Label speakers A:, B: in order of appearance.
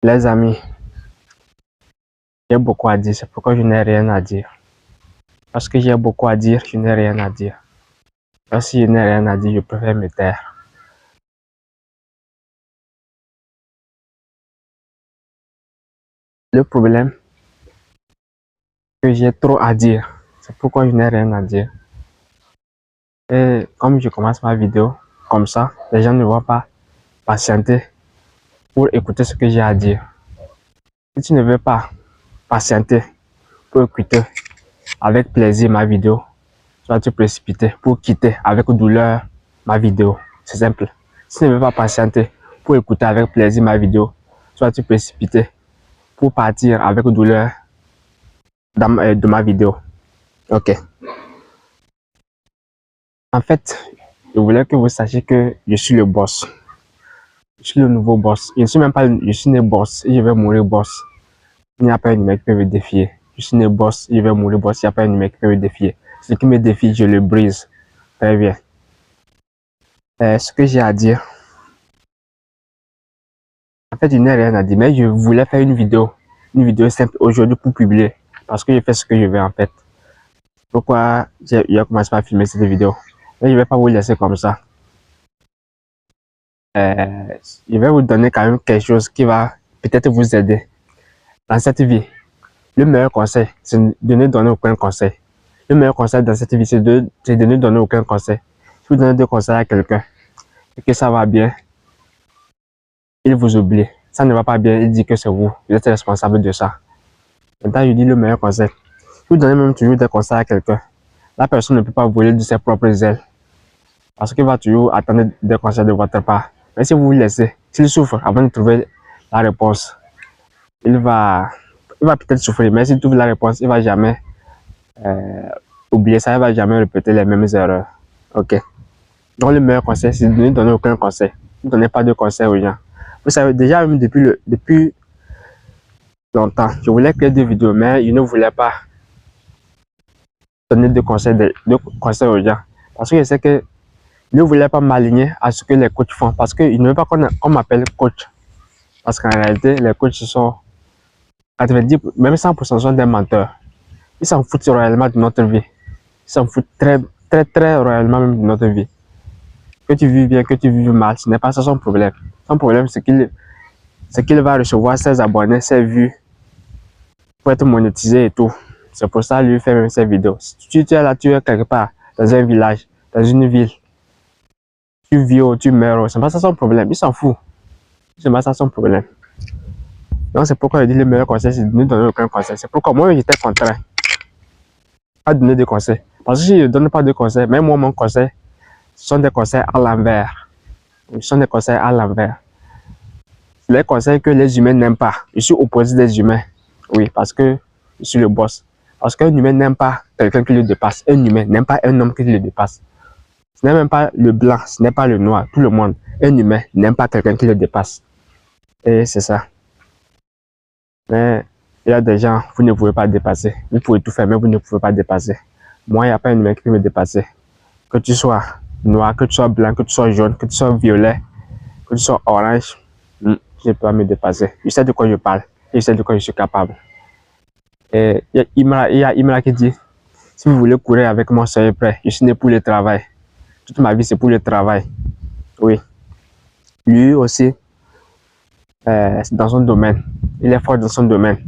A: Les amis, j'ai beaucoup à dire, c'est pourquoi je n'ai rien à dire. Parce que j'ai beaucoup à dire, je n'ai rien à dire. Parce que si je n'ai rien à dire, je préfère me taire. Le problème, c'est que j'ai trop à dire. C'est pourquoi je n'ai rien à dire. Et comme je commence ma vidéo comme ça, les gens ne vont pas patienter pour écouter ce que j'ai à dire. Si tu ne veux pas patienter pour écouter avec plaisir ma vidéo, tu vas te précipiter pour quitter avec douleur ma vidéo. C'est simple. Si tu ne veux pas patienter pour écouter avec plaisir ma vidéo, tu vas te précipiter pour partir avec douleur de ma vidéo. Ok. En fait, je voulais que vous sachiez que je suis le boss. Je suis le nouveau boss. Je ne suis même pas, je suis né boss et je vais mourir boss. Il n'y a pas un humain qui peut me défier. Je suis né boss, je vais mourir boss, il n'y a pas un humain qui peut me défier. Ce qui me défie, je le brise. Très bien. Ce que j'ai à dire, en fait, je n'ai rien à dire, mais je voulais faire une vidéo simple aujourd'hui pour publier, parce que je fais ce que je veux en fait. Pourquoi j'ai commencé à filmer cette vidéo? Mais je ne vais pas vous laisser comme ça. Je vais vous donner quand même quelque chose qui va peut-être vous aider dans cette vie. Le meilleur conseil, c'est de ne donner aucun conseil. Le meilleur conseil dans cette vie, c'est de ne donner aucun conseil. Si vous donnez des conseils à quelqu'un et que ça va bien, il vous oublie. Ça ne va pas bien, il dit que c'est vous. Vous êtes responsable de ça. Maintenant, je dis le meilleur conseil. Si vous donnez même toujours des conseils à quelqu'un, la personne ne peut pas voler de ses propres ailes. Parce qu'il va toujours attendre des conseils de votre part. Mais si vous vous laissez, s'il souffre avant de trouver la réponse, il va peut-être souffrir. Mais s'il trouve la réponse, il ne va jamais oublier ça, il ne va jamais répéter les mêmes erreurs. Ok. Donc le meilleur conseil, c'est de ne donner aucun conseil. Ne donnez pas de conseils aux gens. Vous savez, déjà même depuis longtemps, je voulais créer des vidéos, mais je ne voulais pas donner de conseils aux gens. Parce que je sais que je ne voulais pas m'aligner à ce que les coachs font. Parce qu'ils ne veulent pas qu'on m'appelle coach. Parce qu'en réalité, les coachs sont 90, même 100% sont des menteurs. Ils s'en foutent réellement de notre vie. Ils s'en foutent très réellement même de notre vie. Que tu vives bien, que tu vives mal, ce n'est pas ça son problème. Son problème, c'est qu'il va recevoir ses abonnés, ses vues, pour être monétisé et tout. C'est pour ça lui fait même ses vidéos. Si tu es là, tu es quelque part, dans un village, dans une ville, tu vis ou tu meurs, c'est pas ça son problème. Il s'en fout. C'est pas ça son problème. Donc c'est pourquoi je dis le meilleur conseil, c'est de ne donner aucun conseil. C'est pourquoi moi j'étais contraint à donner des conseils. Parce que si je ne donne pas de conseils, même moi mon conseil, ce sont des conseils à l'envers. Ce sont des conseils à l'envers. Les conseils que les humains n'aiment pas. Je suis opposé des humains. Oui, parce que je suis le boss. Parce qu'un humain n'aime pas quelqu'un qui le dépasse. Un humain n'aime pas un homme qui le dépasse. Ce n'est même pas le blanc, ce n'est pas le noir, tout le monde. Un humain n'aime pas quelqu'un qui le dépasse. Et c'est ça. Mais il y a des gens, vous ne pouvez pas dépasser. Vous pouvez tout faire, mais vous ne pouvez pas dépasser. Moi, il n'y a pas un humain qui peut me dépasser. Que tu sois noir, que tu sois blanc, que tu sois jaune, que tu sois violet, que tu sois orange, je ne peux pas me dépasser. Je sais de quoi je parle. Je sais de quoi je suis capable. Et il y a Imra qui dit, si vous voulez courir avec moi, soyez prêt. Je suis né pour le travail. Toute ma vie, c'est pour le travail. Oui. Lui aussi, dans son domaine. Il est fort dans son domaine.